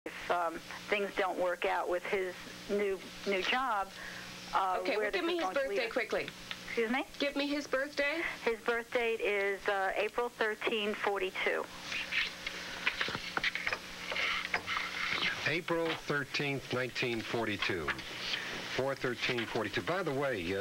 if things don't work out with his new job. Okay, well, give me his birthday quickly. Excuse me? Give me his birthday. His birth date is April 13, 42. April 13th, 1942. 4/13/42. By the way,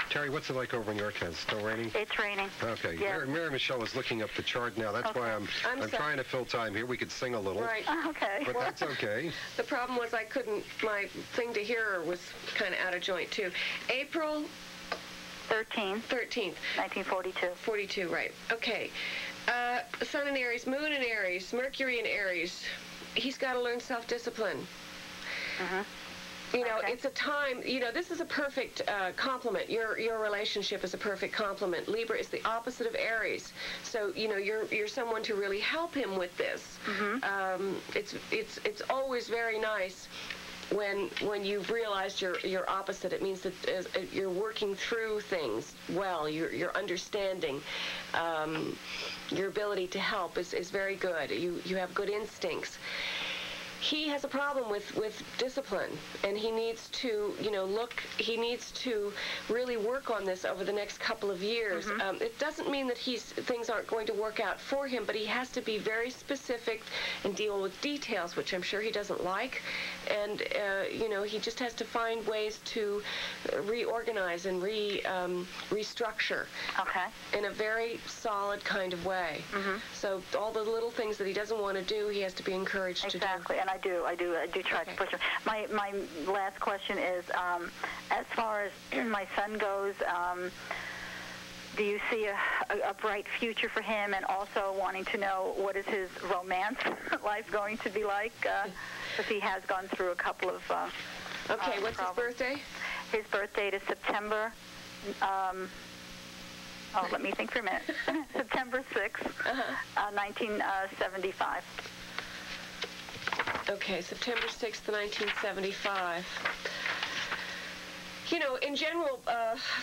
Terry, what's it like over in your town? Still raining? It's raining. Okay. Yeah. Mary Michele is looking up the chart now. That's why I'm trying to fill time here. We could sing a little. Right. Okay. But that's okay. The problem was I couldn't, my thing to hear was kind of out of joint, too. April 13th. 1942. 42, right. Okay. Sun in Aries, Moon in Aries, Mercury in Aries. He's got to learn self-discipline. You know, it's a time, you know, this is a perfect complement. Your relationship is a perfect complement. Libra is the opposite of Aries. So, you know, you're someone to really help him with this. It's always very nice when you've realized you're opposite. It means that you're working through things well. You're understanding. Your ability to help is very good. You have good instincts. He has a problem with discipline, and he needs to, you know, he needs to really work on this over the next couple of years. It doesn't mean that things aren't going to work out for him, but he has to be very specific and deal with details, which I'm sure he doesn't like. And, you know, he just has to find ways to reorganize and restructure in a very solid kind of way. So all the little things that he doesn't want to do, he has to be encouraged to do. Exactly. And I do try to push him. My last question is, as far as my son goes, do you see a bright future for him, and also wanting to know what is his romance life going to be like, because he has gone through a couple of Okay, what's problems. His birthday? His birth date is September, let me think for a minute, September 6th, 1975. Okay, September 6th, 1975. You know, in general,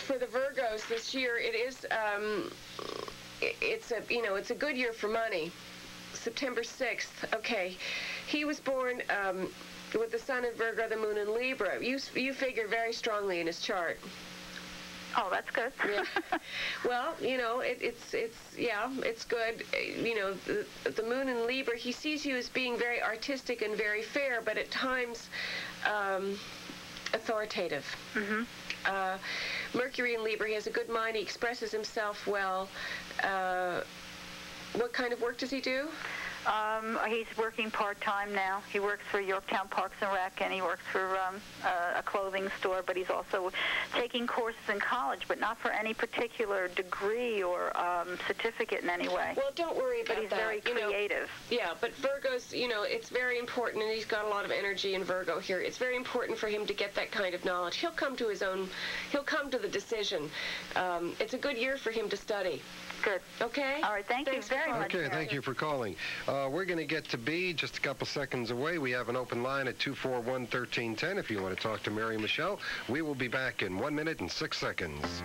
for the Virgos this year, it's a good year for money. September 6th. Okay, he was born with the Sun in Virgo, the Moon in Libra. You figure very strongly in his chart. Oh, that's good. Yeah. Well, you know, it's good. You know, the Moon in Libra, he sees you as being very artistic and very fair, but at times authoritative. Mercury in Libra, he has a good mind. He expresses himself well. What kind of work does he do? He's working part-time now. He works for Yorktown Parks and Rec, and he works for a clothing store, but he's also taking courses in college, but not for any particular degree or certificate in any way. Well, don't worry about that. But he's very creative. Yeah, but Virgo's, you know, it's very important, and he's got a lot of energy in Virgo here. It's very important for him to get that kind of knowledge. He'll come to the decision. It's a good year for him to study. Good. Okay? All right, thank you very much. Okay, thank you for calling. We're going to get to B just a couple seconds away. We have an open line at 241-1310 if you want to talk to Mary Michele. We will be back in 1 minute and 6 seconds.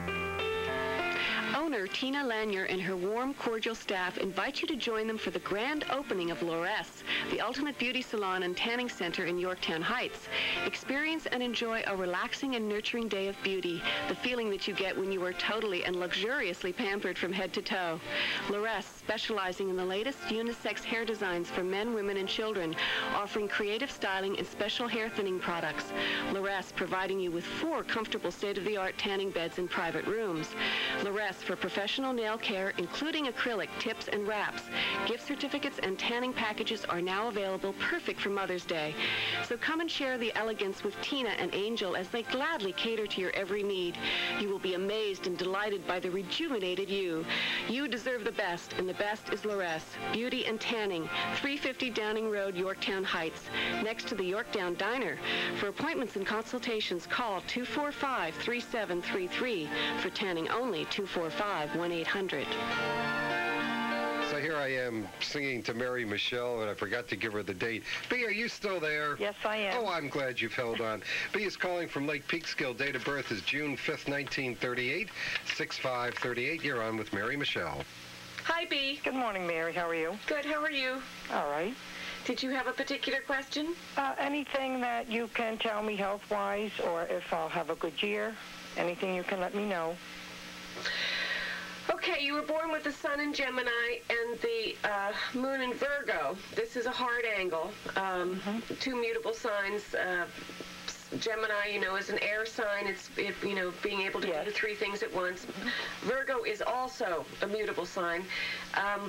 Owner Tina Lanier and her warm, cordial staff invite you to join them for the grand opening of Loresse, the ultimate beauty salon and tanning center in Yorktown Heights. Experience and enjoy a relaxing and nurturing day of beauty, the feeling that you get when you are totally and luxuriously pampered from head to toe. Loresse, specializing in the latest unisex hair designs for men, women, and children, offering creative styling and special hair thinning products. Loresse, providing you with 4 comfortable state-of-the-art tanning beds in private rooms. Loresse, for professional nail care, including acrylic, tips, and wraps. Gift certificates and tanning packages are now available, perfect for Mother's Day. So come and share the elegance with Tina and Angel as they gladly cater to your every need. You will be amazed and delighted by the rejuvenated you. You deserve the best, and the best is Loresse. Beauty and tanning, 350 Downing Road, Yorktown Heights, next to the Yorktown Diner. For appointments and consultations, call 245-3733. For tanning only, 245-1800. So here I am singing to Mary Michele, and I forgot to give her the date. B, are you still there? Yes, I am. Oh, I'm glad you've held on. B is calling from Lake Peekskill. Date of birth is June 5th, 1938, 6538. You're on with Mary Michele. Hi, B. Good morning, Mary. How are you? Good. How are you? All right. Did you have a particular question? Anything that you can tell me health-wise, or if I'll have a good year, anything you can let me know. Okay, you were born with the sun in Gemini and the moon in Virgo. This is a hard angle. Two mutable signs. Gemini, is an air sign. It's being able to do three things at once. Virgo is also a mutable sign,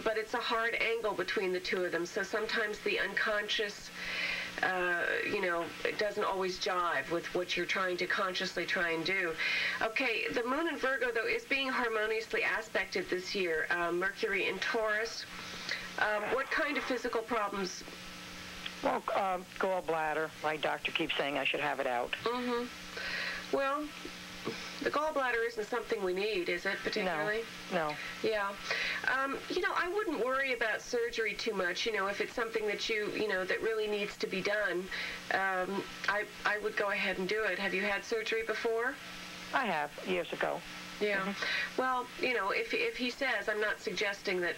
but it's a hard angle between the two of them. So sometimes the unconscious, it doesn't always jive with what you're trying to consciously try and do. Okay, the moon in Virgo, though, is being harmoniously aspected this year. Mercury in Taurus. What kind of physical problems? Well, gallbladder. My doctor keeps saying I should have it out. Well, the gallbladder isn't something we need, is it, particularly? No. Yeah. I wouldn't worry about surgery too much. If it's something that that really needs to be done, I would go ahead and do it. Have you had surgery before? I have, years ago. Yeah. Well, if he says, I'm not suggesting that,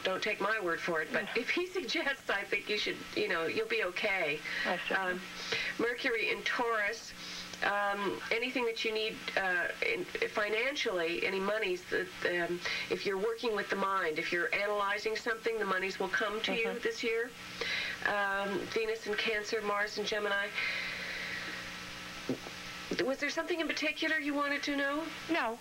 don't take my word for it, but if he suggests, I think you should, you'll be okay. Mercury in Taurus. Anything that you need financially, any monies, that if you're working with the mind, if you're analyzing something, the monies will come to you this year. Venus in Cancer, Mars in Gemini. Was there something in particular you wanted to know? No,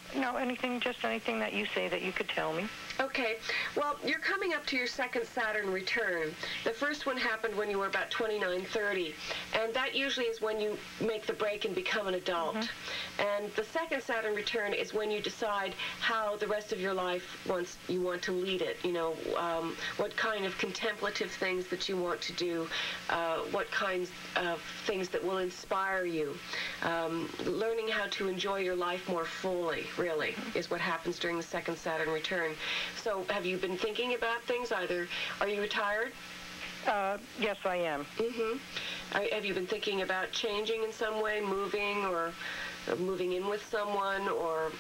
just anything that you say that you could tell me. Okay. Well, you're coming up to your second Saturn return. The first one happened when you were about 29, 30, and that usually is when you make the break and become an adult. And the second Saturn return is when you decide how the rest of your life you want to lead it. What kind of contemplative things that you want to do, what kinds of things that will inspire you. Learning how to enjoy your life more fully, really, is what happens during the second Saturn return. So have you been thinking about things? Either, are you retired? Yes, I am. Have you been thinking about changing in some way, moving or moving in with someone, or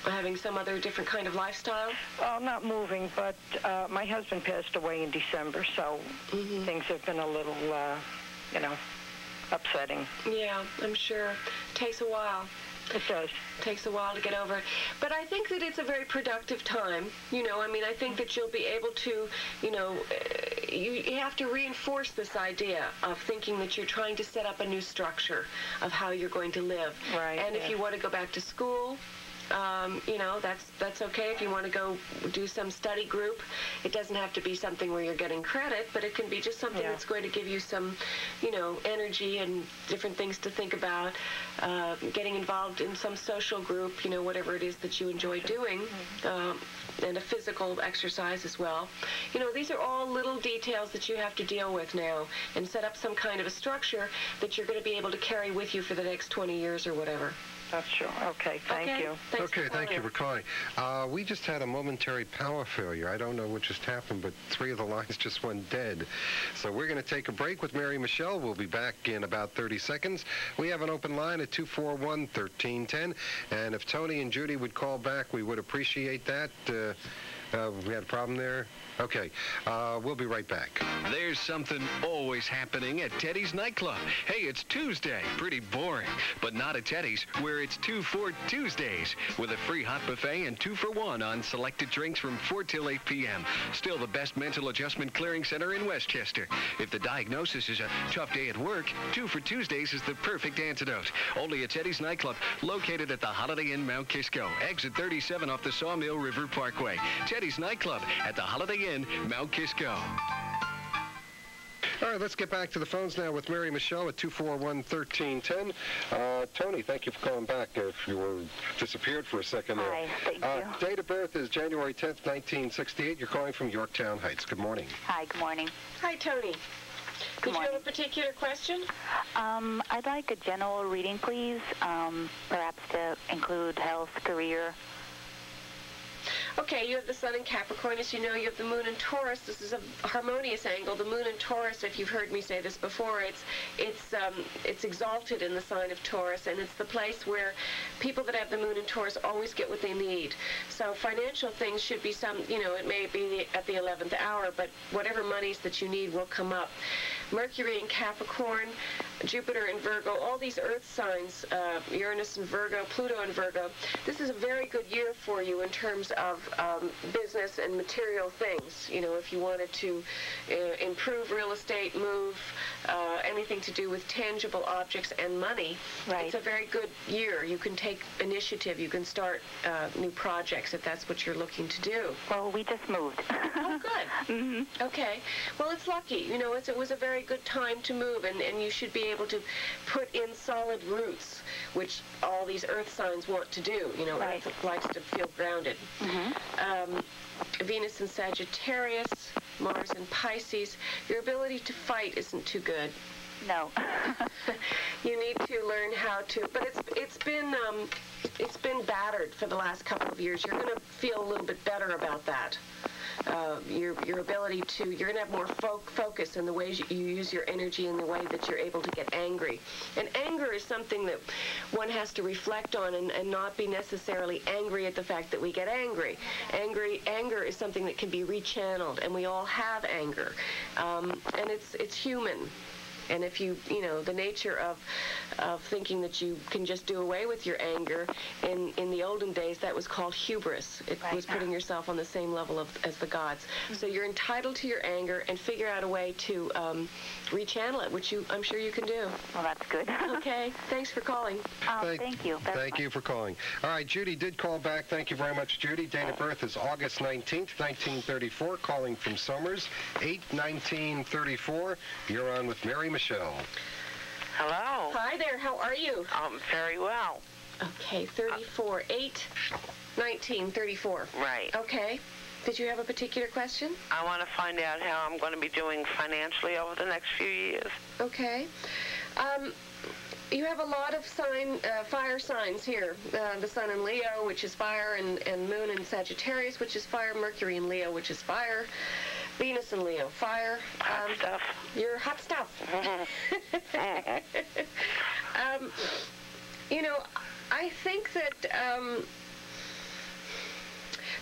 having some other different kind of lifestyle? Not moving, but my husband passed away in December, so things have been a little, upsetting. Yeah, I'm sure. Takes a while. It does. Takes a while to get over. But I think that it's a very productive time. I think that you'll be able to, you have to reinforce this idea of thinking that you're trying to set up a new structure of how you're going to live. Right. And if you want to go back to school, that's okay. If you want to go do some study group, it doesn't have to be something where you're getting credit, but it can be just something that's going to give you some, energy and different things to think about. Getting involved in some social group, whatever it is that you enjoy doing, and a physical exercise as well. These are all little details that you have to deal with now and set up some kind of a structure that you're going to be able to carry with you for the next 20 years or whatever. That's true. Okay, thank you. Thank you for calling. We just had a momentary power failure. I don't know what just happened, but 3 of the lines just went dead. So we're going to take a break with Mary Michele. We'll be back in about 30 seconds. We have an open line at 241-1310. And if Toni and Judy would call back, we would appreciate that. We had a problem there? Okay, we'll be right back. There's something always happening at Teddy's Nightclub. Hey, it's Tuesday. Pretty boring. But not at Teddy's, where it's 2 for Tuesdays, with a free hot buffet and 2 for 1 on selected drinks from 4 till 8 p.m. Still the best mental adjustment clearing center in Westchester. If the diagnosis is a tough day at work, 2 for Tuesdays is the perfect antidote. Only at Teddy's Nightclub, located at the Holiday Inn, Mount Kisco. Exit 37 off the Sawmill River Parkway. Teddy's Nightclub at the Holiday Inn, Mount Kisco. All right, let's get back to the phones now with Mary Michele at 241-1310. Toni, thank you for calling back. If you were disappeared for a second there. Hi, thank you. Date of birth is January 10th, 1968. You're calling from Yorktown Heights. Good morning. Hi, good morning. Hi, Toni. Did you have a particular question? I'd like a general reading, please, perhaps to include health, career. Okay, you have the sun in Capricorn. As you know, you have the moon in Taurus. This is a harmonious angle. The moon in Taurus, if you've heard me say this before, it's exalted in the sign of Taurus, and it's the place where people that have the moon in Taurus always get what they need. So financial things should be it may be at the 11th hour, but whatever monies that you need will come up. Mercury in Capricorn, Jupiter in Virgo, all these earth signs, Uranus in Virgo, Pluto in Virgo. This is a very good year for you in terms of business and material things. You know, if you wanted to improve real estate, move, anything to do with tangible objects and money, right. It's a very good year. You can take initiative. You can start new projects if that's what you're looking to do. Well, we just moved. Oh, good. Mm-hmm. Okay. Well, it's lucky. You know, it was a very good time to move, and you should be able to put in solid roots, which all these earth signs want to do. You know, right. Earth likes to feel grounded. Mm-hmm. Venus in Sagittarius, Mars in Pisces. Your ability to fight isn't too good. No. You need to learn how to, but it's been battered for the last couple of years. You're going to feel a little bit better about that. Your ability to, you're going to have more focus in the ways you use your energy and the way that you're able to get angry. And anger is something that one has to reflect on and not be necessarily angry at the fact that we get angry. Anger is something that can be rechanneled, and we all have anger. And it's human. And if you know, the nature of thinking that you can just do away with your anger, in the olden days, that was called hubris. It was putting yourself on the same level as the gods. So you're entitled to your anger and figure out a way to rechannel it, which I'm sure you can do. Well, that's good. Okay. Thanks for calling. Thank you. Thank you for calling. All right, Judy did call back. Thank you very much, Judy. Date of birth is August 19th, 1934, calling from Somers, 8/19/34. You're on with Mary Michele. Hello. Hi there. How are you? Very well. Okay, 34, 8/19/34. Right. Okay. Did you have a particular question? I want to find out how I'm going to be doing financially over the next few years. Okay. You have a lot of fire signs here. The sun in Leo, which is fire, and moon in Sagittarius, which is fire, Mercury in Leo, which is fire, Venus in Leo, fire. Hot stuff. You're hot stuff. You know, I think that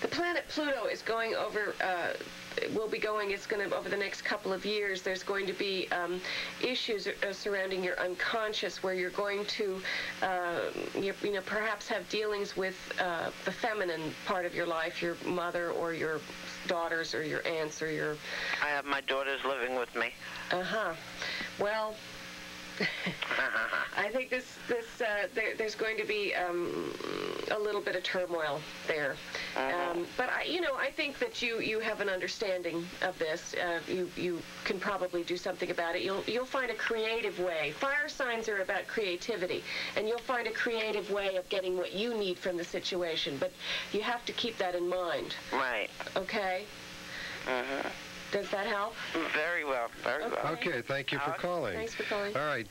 the planet Pluto is going over, over the next couple of years, there's going to be issues surrounding your unconscious where you're going to, perhaps have dealings with the feminine part of your life, your mother or your daughters or your aunts or your... I have my daughters living with me. Uh-huh. Well... I think there's going to be a little bit of turmoil there, but I think that you have an understanding of this. You can probably do something about it. You'll find a creative way. Fire signs are about creativity, and you'll find a creative way of getting what you need from the situation. But you have to keep that in mind. Right. Okay. Does that help? Very well, very well. Okay, thank you for calling. Thanks for calling. All right,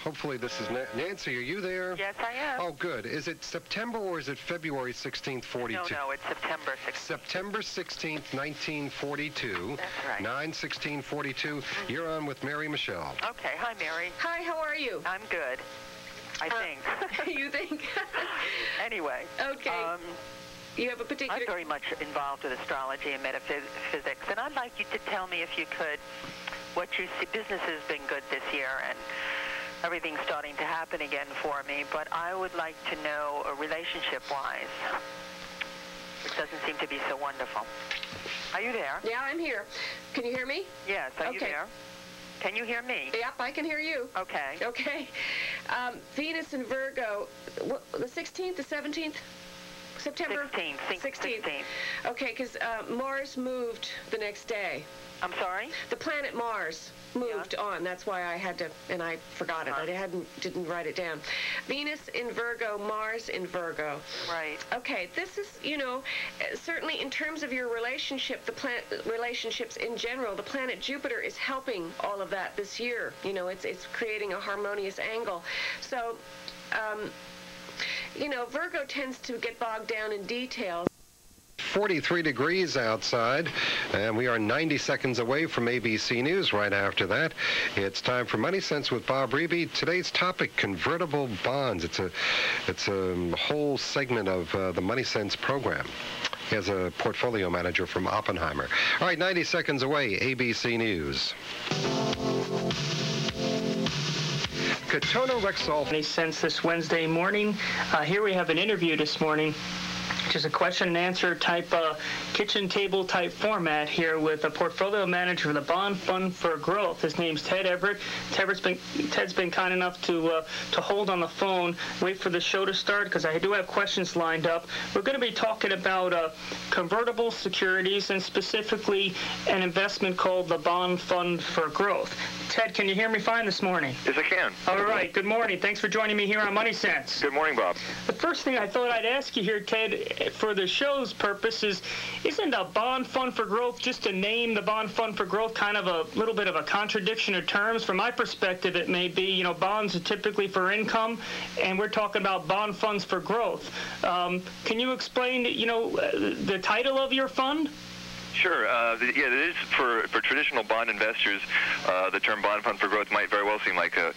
hopefully this is Nancy. Are you there? Yes, I am. Oh, good. Is it September or is it February 16th, 42? No, it's September 16th. September 16th, 1942. That's right. 9/16/42. You're on with Mary Michele. Okay, hi, Mary. Hi, how are you? I'm good, I think. You think? Anyway. Okay. You have a particular... I'm very much involved with astrology and metaphysics, and I'd like you to tell me, if you could, what you see. Business has been good this year, and everything's starting to happen again for me, but I would like to know, relationship-wise, it doesn't seem to be so wonderful. Are you there? Yeah, I'm here. Can you hear me? Yes, are you there? Can you hear me? Yep, I can hear you. Okay. Okay. Venus in Virgo, the 16th, the 17th? September 16th. Okay, because Mars moved the next day. I'm sorry? The planet Mars moved on. That's why I had to, and I forgot it. I didn't write it down. Venus in Virgo, Mars in Virgo. Right. Okay, this is, certainly in terms of your relationship, relationships in general, the planet Jupiter is helping all of that this year. It's creating a harmonious angle. So, Virgo tends to get bogged down in details. 43 degrees outside, and we are 90 seconds away from ABC News. Right after that, it's time for Money Sense with Bob Reeby. Today's topic, convertible bonds. It's a whole segment of the Money Sense program. As a portfolio manager from Oppenheimer. All right, 90 seconds away, ABC News. Katona Rexall. Money Sense this Wednesday morning. Here we have an interview this morning, which is a question and answer type kitchen table type format here with a portfolio manager of the Bond Fund for Growth. His name's Ted Everett. Ted's been kind enough to hold on the phone, wait for the show to start, because I do have questions lined up. We're going to be talking about convertible securities and specifically an investment called the Bond Fund for Growth. Ted, can you hear me fine this morning? Yes, I can. All right. Good morning. Thanks for joining me here on Money Sense. Good morning, Bob. The first thing I thought I'd ask you here, Ted, for the show's purpose is, isn't a bond fund for growth, just to name the bond fund for growth, kind of a little bit of a contradiction of terms? From my perspective, it may be, bonds are typically for income, and we're talking about bond funds for growth. Can you explain, the title of your fund? Sure. It is for traditional bond investors. The term bond fund for growth might very well seem like a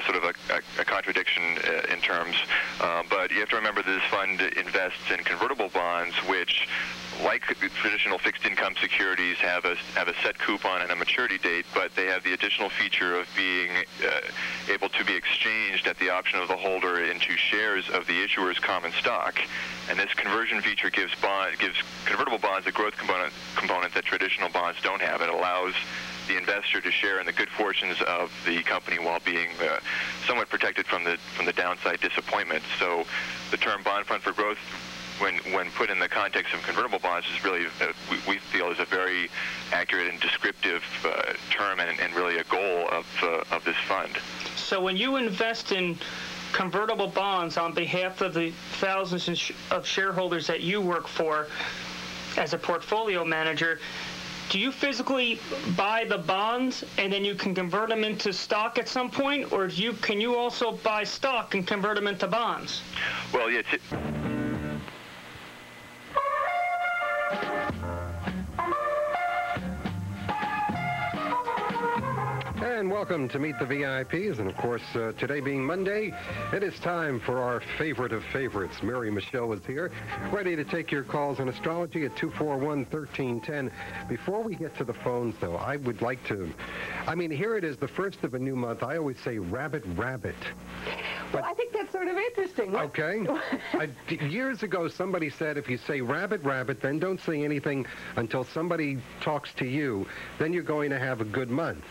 sort of a contradiction in terms, but you have to remember that this fund invests in convertible bonds, which, like traditional fixed income securities, have a set coupon and a maturity date, but they have the additional feature of being able to be exchanged at the option of the holder into shares of the issuer's common stock. And this conversion feature gives convertible bonds a growth component that traditional bonds don't have. It allows the investor to share in the good fortunes of the company while being somewhat protected from the downside disappointment. So the term bond fund for growth, when put in the context of convertible bonds, is really, we feel, is a very accurate and descriptive term and really a goal of this fund. So when you invest in convertible bonds on behalf of the thousands of shareholders that you work for as a portfolio manager, do you physically buy the bonds and then you can convert them into stock at some point, or can you also buy stock and convert them into bonds? Well, yeah. And welcome to Meet the VIPs. And of course, today being Monday, it is time for our favorite of favorites. Mary Michele is here, ready to take your calls on astrology at 241-1310. Before we get to the phones, though, I would like to, here it is, the first of a new month. I always say rabbit, rabbit. Well, I think that's sort of interesting. Okay. Years ago, somebody said if you say rabbit, rabbit, then don't say anything until somebody talks to you, then you're going to have a good month.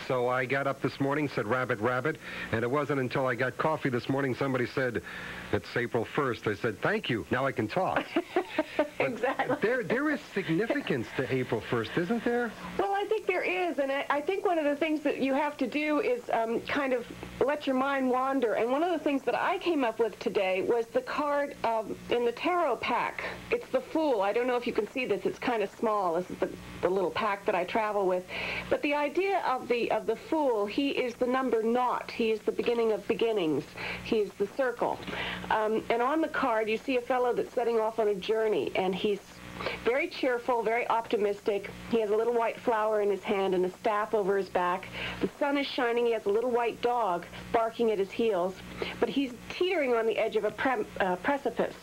So I got up this morning, said rabbit, rabbit, and it wasn't until I got coffee this morning somebody said, it's April 1st. I said, thank you. Now I can talk. Exactly. There is significance to April 1st, isn't there? Well, I think there is, and I think one of the things that you have to do is kind of let your mind wander. And one of the things that I came up with today was the card in the tarot pack. It's the Fool. I don't know if you can see this. It's kind of small. This is the little pack that I travel with. But the idea of the Fool, he is the number naught. He is the beginning of beginnings. He is the circle. And on the card, you see a fellow that's setting off on a journey, and he's very cheerful, very optimistic. He has a little white flower in his hand and a staff over his back. The sun is shining. He has a little white dog barking at his heels, but he's teetering on the edge of a precipice.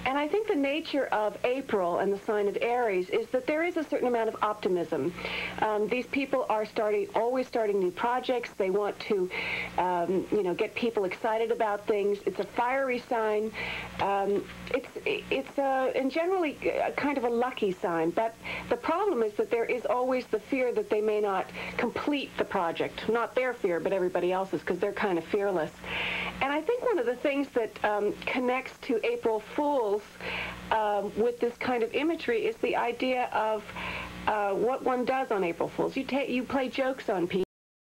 And I think the nature of April and the sign of Aries is that there is a certain amount of optimism. These people are always starting new projects. They want to, get people excited about things. It's a fiery sign. And generally kind of a lucky sign. But the problem is that there is always the fear that they may not complete the project. Not their fear, but everybody else's, because they're kind of fearless. And I think one of the things that connects to April Fools with this kind of imagery is the idea of what one does on April Fools. You play jokes on people.